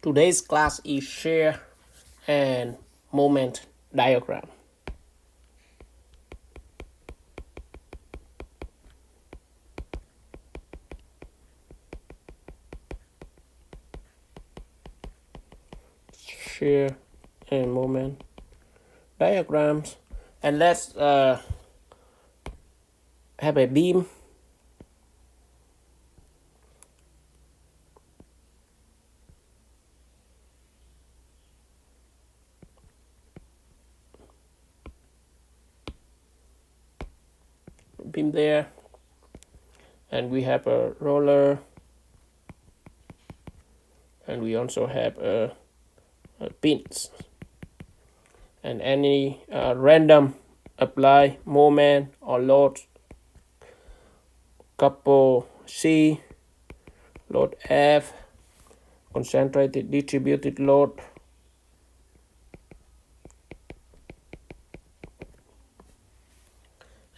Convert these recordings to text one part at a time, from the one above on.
Today's class is shear and moment diagram. Shear and moment diagrams. And let's have a beam. Beam there. And we have a roller. And we also have a pins. And any random apply moment or load, couple C, load F, concentrated distributed load,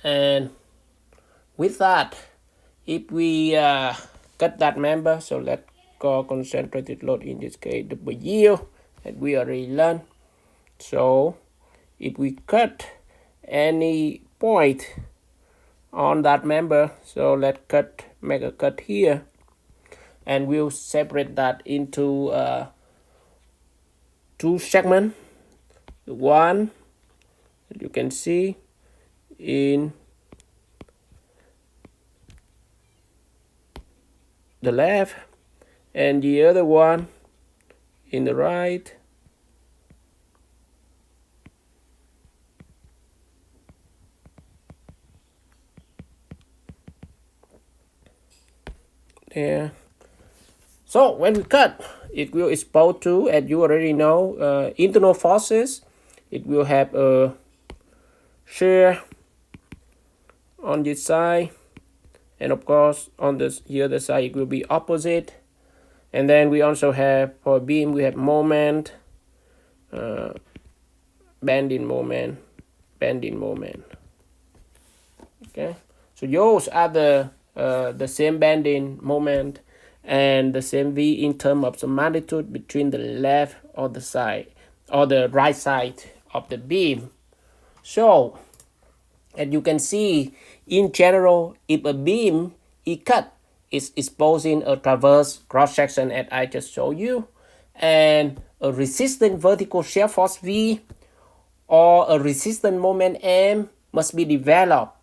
and with that, if we cut that member, so let's call concentrated load in this case W, that we already learned. So if we cut any point on that member, so let's make a cut here, and we'll separate that into two segments. One, you can see in the left, and the other one in the right. There. So when we cut, it will expose to, as you already know, internal forces. It will have a shear on this side, and of course on this here the side it will be opposite. And then we also have, for beam, we have moment, bending moment. Okay, so those are the same bending moment and the same V in terms of the magnitude between the left or the side or the right side of the beam. So, and you can see in general, if a beam is cut, it's exposing a transverse cross section as I just showed you, and a resistant vertical shear force V or a resistant moment M must be developed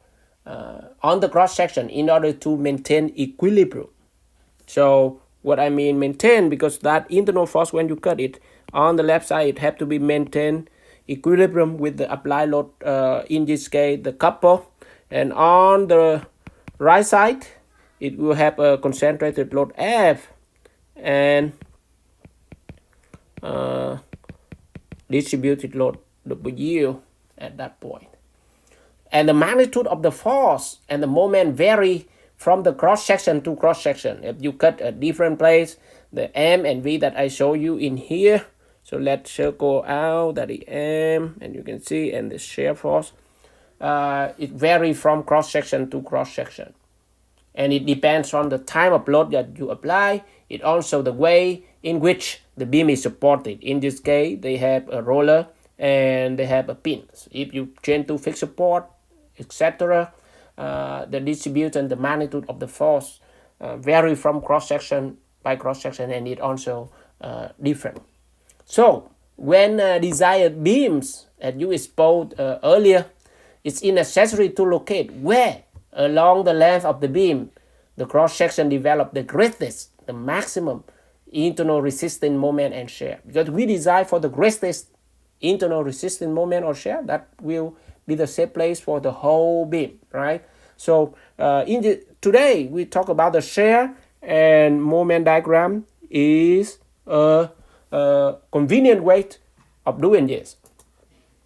on the cross section in order to maintain equilibrium. So what I mean maintain, because that internal force when you cut it on the left side, it have to be maintained equilibrium with the applied load, in this case the couple, and on the right side it will have a concentrated load F and distributed load W at that point. And the magnitude of the force and the moment vary from the cross section to cross section. If you cut a different place, the M and V that I show you in here, so let's circle out that the M, and you can see, and the shear force, it varies from cross section to cross section, and it depends on the type of load that you apply. It also the way in which the beam is supported. In this case, they have a roller and they have a pins. If you change to fixed support, etc., the distribution, the magnitude of the force vary from cross section by cross section, and it also different. So when desired beams, as you exposed earlier, it's necessary to locate where along the length of the beam the cross section develop the greatest, the maximum internal resistant moment and shear. Because we design for the greatest internal resistant moment or shear, that will be the same place for the whole beam, right? So today we talk about the shear and moment diagram is a convenient way of doing this.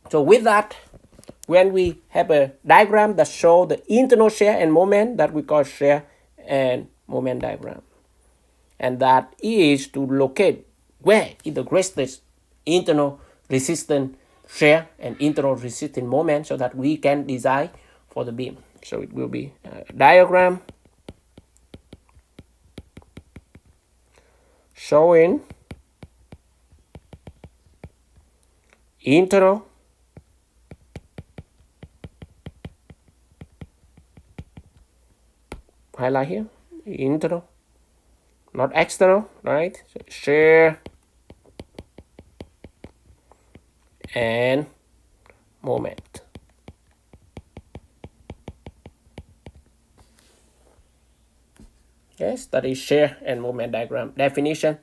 So with that, when we have a diagram that shows the internal shear and moment, that we call shear and moment diagram, and that is to locate where is the greatest internal resistant shear and internal resistant moment, so that we can design for the beam. So it will be a diagram showing internal, highlight here, internal, not external, right? So shear and moment. Yes, that is shear and moment diagram definition.